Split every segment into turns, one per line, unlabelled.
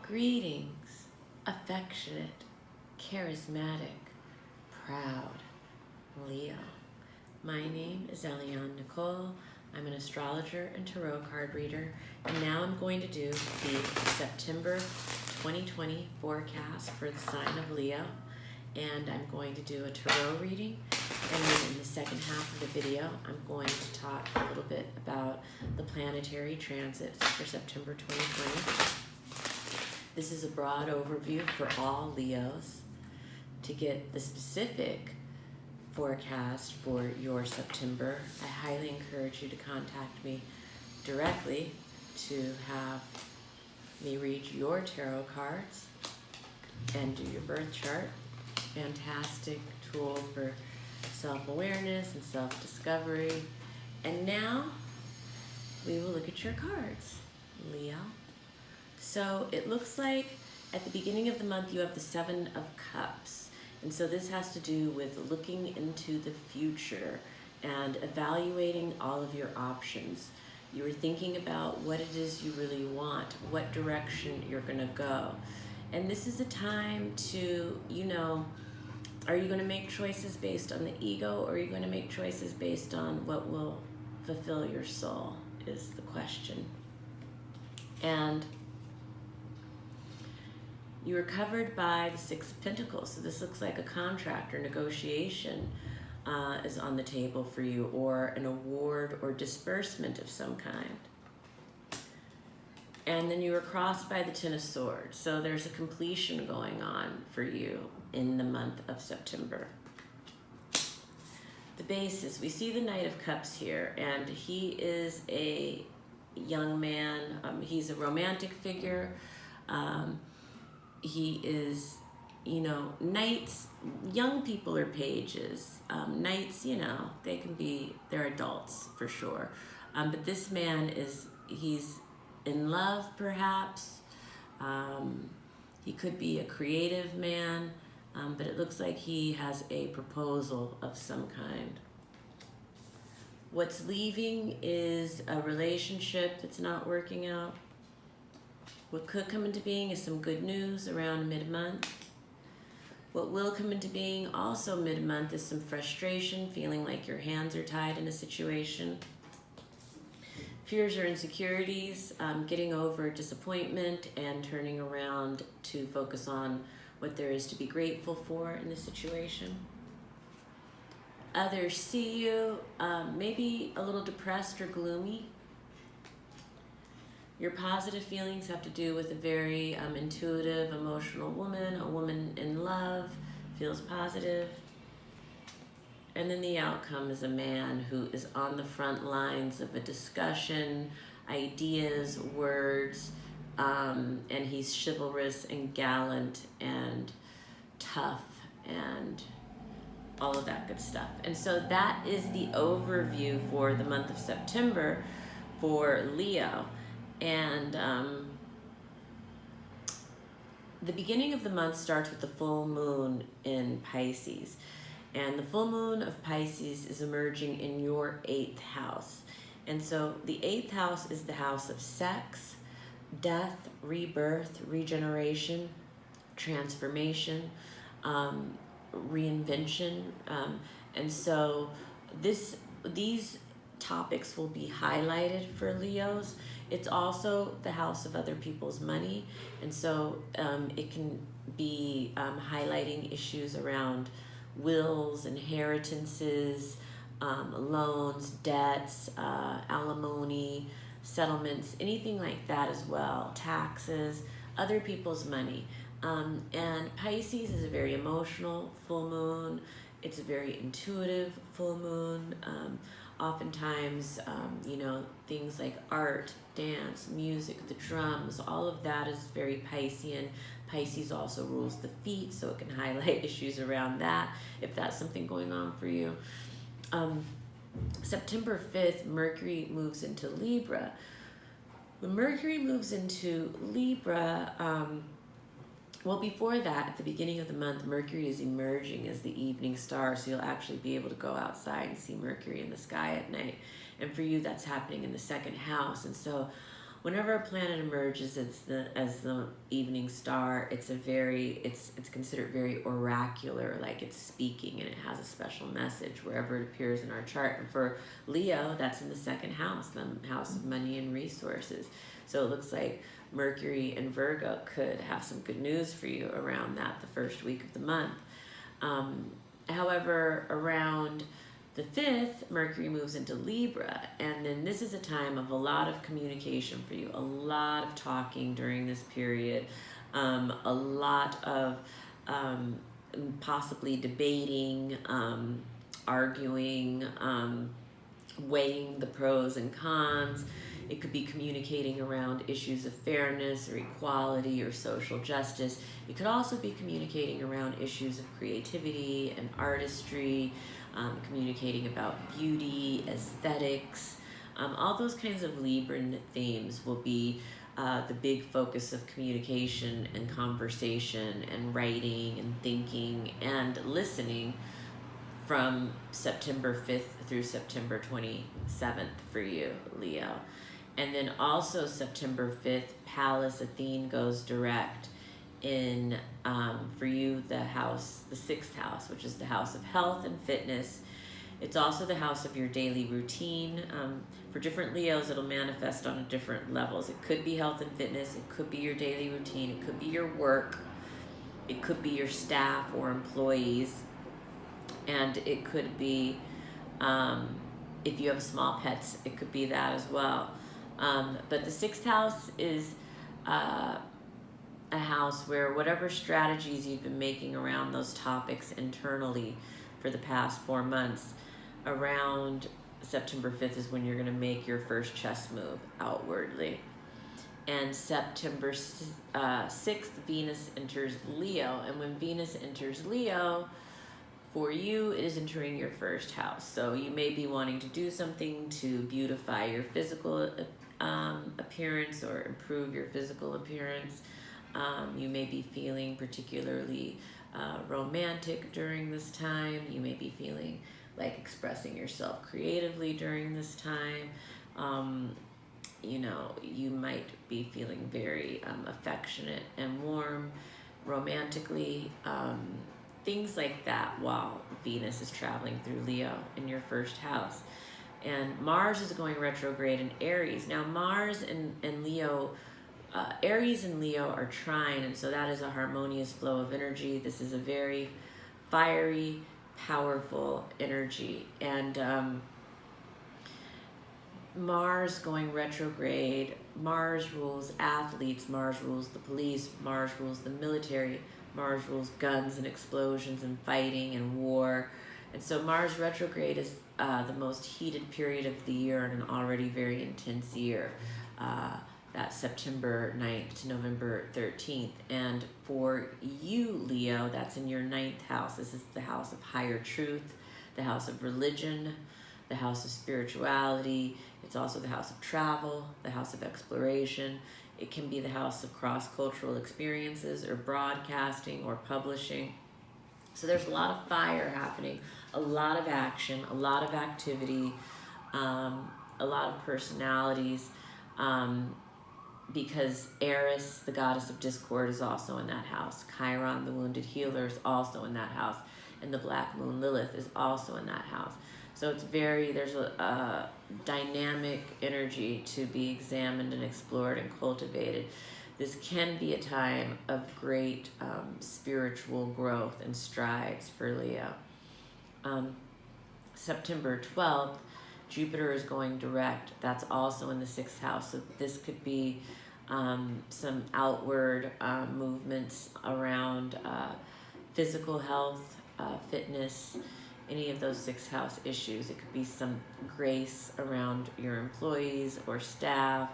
Greetings, affectionate, charismatic, proud Leo. My name is Eliane Nicole. I'm an astrologer and tarot card reader, and now I'm going to do the September 2020 forecast for the sign of Leo. And I'm going to do a tarot reading, and then in the second half of the video, I'm going to talk a little bit about the planetary transits for September 2020. This is a broad overview for all Leos. To get the specific forecast for your September, I highly encourage you to contact me directly to have me read your tarot cards and do your birth chart. Fantastic tool for self-awareness and self-discovery. And now we will look at your cards, Leo. So it looks like at the beginning of the month you have the Seven of Cups. And so this has to do with looking into the future and evaluating all of your options. You were thinking about what it is you really want, what direction you're gonna go. And this is a time to, are you going to make choices based on the ego, or are you going to make choices based on what will fulfill your soul is the question. And you are covered by the Six of Pentacles. So this looks like a contract or negotiation is on the table for you, or an award or disbursement of some kind. And then you were crossed by the Ten of Swords. So there's a completion going on for you in the month of September. The basis, we see the Knight of Cups here, and he is a young man. He's a romantic figure. He is, knights, young people are pages. Knights, they're adults for sure. But this man he's in love, perhaps. He could be a creative man, but it looks like he has a proposal of some kind. What's leaving is a relationship that's not working out. What could come into being is some good news around mid-month. What will come into being also mid-month is some frustration, feeling like your hands are tied in a situation. Fears or insecurities, getting over disappointment and turning around to focus on what there is to be grateful for in the situation. Others see you maybe a little depressed or gloomy. Your positive feelings have to do with a very intuitive, emotional woman, a woman in love, feels positive. And then the outcome is a man who is on the front lines of a discussion, ideas, words, and he's chivalrous and gallant and tough and all of that good stuff. And so that is the overview for the month of September for Leo. And the beginning of the month starts with the full moon in Pisces. And the full moon of Pisces is emerging in your 8th house. And so the 8th house is the house of sex, death, rebirth, regeneration, transformation, reinvention. And so these topics will be highlighted for Leos. It's also the house of other people's money. And so it can be highlighting issues around wills, inheritances, loans, debts, alimony, settlements, anything like that as well, taxes, other people's money. And Pisces is a very emotional full moon. It's a very intuitive full moon. Oftentimes, things like art, dance, music, the drums, all of that is very Piscean. Pisces also rules the feet, so it can highlight issues around that, if that's something going on for you. September 5th, Mercury moves into Libra. When Mercury moves into Libra, well, before that, at the beginning of the month, Mercury is emerging as the evening star, so you'll actually be able to go outside and see Mercury in the sky at night. And for you, that's happening in the 2nd house. And so whenever a planet emerges as the evening star, it's considered very oracular, like it's speaking and it has a special message wherever it appears in our chart. And for Leo, that's in the second house, the house of money and resources. So it looks like Mercury and Virgo could have some good news for you around that the first week of the month. However, around the 5th, Mercury moves into Libra, and then this is a time of a lot of communication for you, a lot of talking during this period, a lot of possibly debating, arguing, weighing the pros and cons. It could be communicating around issues of fairness or equality or social justice. It could also be communicating around issues of creativity and artistry, communicating about beauty, aesthetics. All those kinds of Libran themes will be the big focus of communication and conversation and writing and thinking and listening from September 5th through September 27th for you, Leo. And then also September 5th, Pallas Athene goes direct in, for you, the 6th house, which is the house of health and fitness. It's also the house of your daily routine. For different Leos, it'll manifest on different levels. It could be health and fitness. It could be your daily routine. It could be your work. It could be your staff or employees. And it could be, if you have small pets, it could be that as well. But the 6th house is a house where whatever strategies you've been making around those topics internally for the past 4 months, around September 5th is when you're going to make your first chess move outwardly. And September 6th, Venus enters Leo. And when Venus enters Leo, for you, it is entering your first house. So you may be wanting to do something to beautify your physical appearance or improve your physical appearance. You may be feeling particularly romantic during this time. You may be feeling like expressing yourself creatively during this time. You know, you might be feeling very affectionate and warm romantically. Things like that while Venus is traveling through Leo in your first house. And Mars is going retrograde in Aries. Now Mars and Leo, Aries and Leo are trine, and so that is a harmonious flow of energy. This is a very fiery, powerful energy. And Mars going retrograde, Mars rules athletes, Mars rules the police, Mars rules the military, Mars rules guns and explosions and fighting and war. And so Mars retrograde is the most heated period of the year in an already very intense year. That's September 9th to November 13th. And for you, Leo, that's in your 9th house. This is the house of higher truth, the house of religion, the house of spirituality. It's also the house of travel, the house of exploration. It can be the house of cross-cultural experiences or broadcasting or publishing. So there's a lot of fire happening, a lot of action, a lot of activity, a lot of personalities, because Eris, the goddess of discord, is also in that house. Chiron, the wounded healer, is also in that house. And the black moon Lilith is also in that house. So it's there's a dynamic energy to be examined and explored and cultivated. This can be a time of great spiritual growth and strides for Leo. September 12th, Jupiter is going direct. That's also in the 6th house. So this could be some outward movements around physical health, fitness, any of those 6th house issues. It could be some grace around your employees or staff.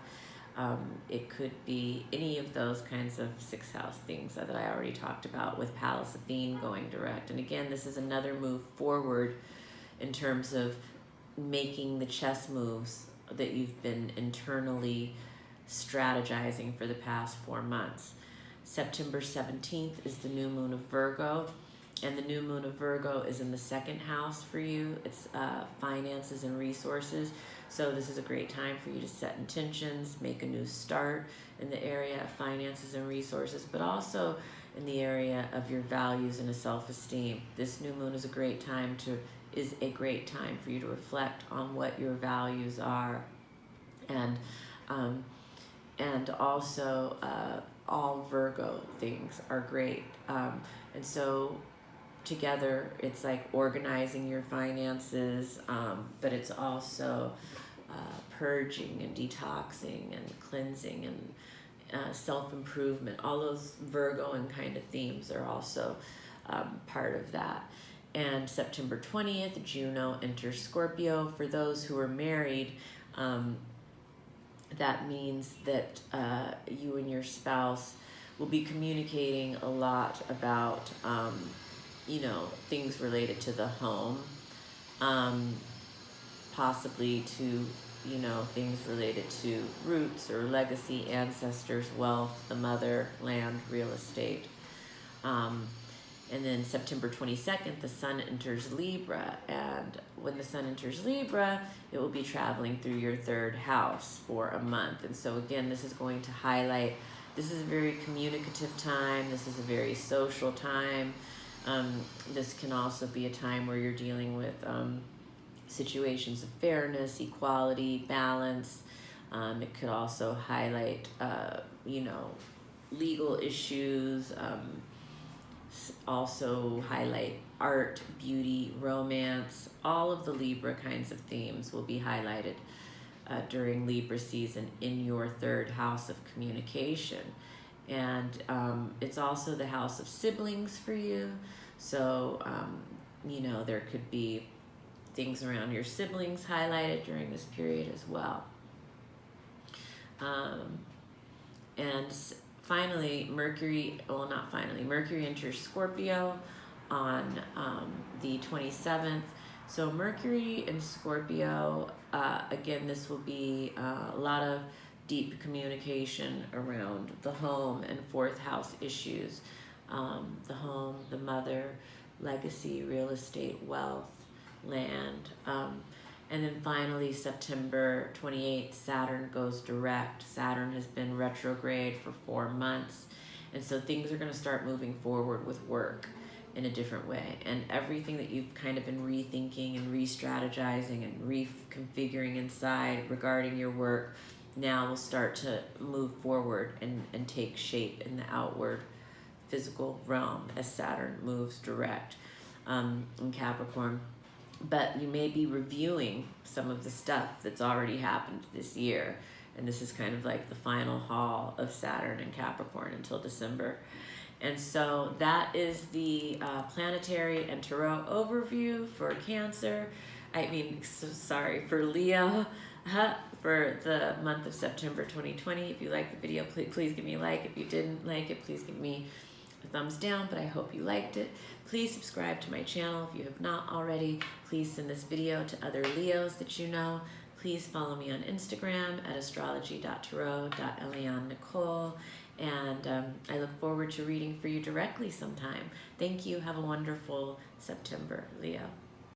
It could be any of those kinds of 6th house things that I already talked about with Pallas Athene going direct. And again, this is another move forward in terms of making the chess moves that you've been internally strategizing for the past 4 months. September 17th is the new moon of Virgo. And the new moon of Virgo is in the 2nd house for you. It's finances and resources. So this is a great time for you to set intentions, make a new start in the area of finances and resources, but also in the area of your values and a self-esteem. This new moon is a great time for you to reflect on what your values are, and also all Virgo things are great, and so together it's like organizing your finances, but it's also purging and detoxing and cleansing and self-improvement. All those Virgo and kind of themes are also part of that. And September 20th, Juno enters Scorpio. For those who are married, that means that you and your spouse will be communicating a lot about things related to the home, possibly to things related to roots or legacy, ancestors, wealth, the mother, land, real estate. And then September 22nd, the sun enters Libra. And when the sun enters Libra, it will be traveling through your third house for a month. And so again, this is going to highlight, this is a very communicative time. This is a very social time. This can also be a time where you're dealing with situations of fairness, equality, balance. It could also highlight, legal issues, also highlight art, beauty, romance. All of the Libra kinds of themes will be highlighted during Libra season in your third house of communication. And it's also the house of siblings for you. So, there could be things around your siblings highlighted during this period as well. And finally, Mercury enters Scorpio on the 27th. So Mercury in Scorpio, again, this will be a lot of deep communication around the home and fourth house issues. The home, the mother, legacy, real estate, wealth, land. And then finally, September 28th, Saturn goes direct. Saturn has been retrograde for 4 months. And so things are going to start moving forward with work in a different way. And everything that you've kind of been rethinking and re-strategizing and reconfiguring inside regarding your work now will start to move forward and take shape in the outward physical realm as Saturn moves direct in Capricorn. But you may be reviewing some of the stuff that's already happened this year. And this is kind of like the final haul of Saturn and Capricorn until December. And so that is the planetary and tarot overview for Cancer. For Leo, for the month of September 2020. If you liked the video, please give me a like. If you didn't like it, please give me a thumbs down, but I hope you liked it. Please subscribe to my channel if you have not already. Please send this video to other Leos that you know. Please follow me on Instagram at astrology.tarot.Eliane Nicole. And I look forward to reading for you directly sometime. Thank you. Have a wonderful September, Leo.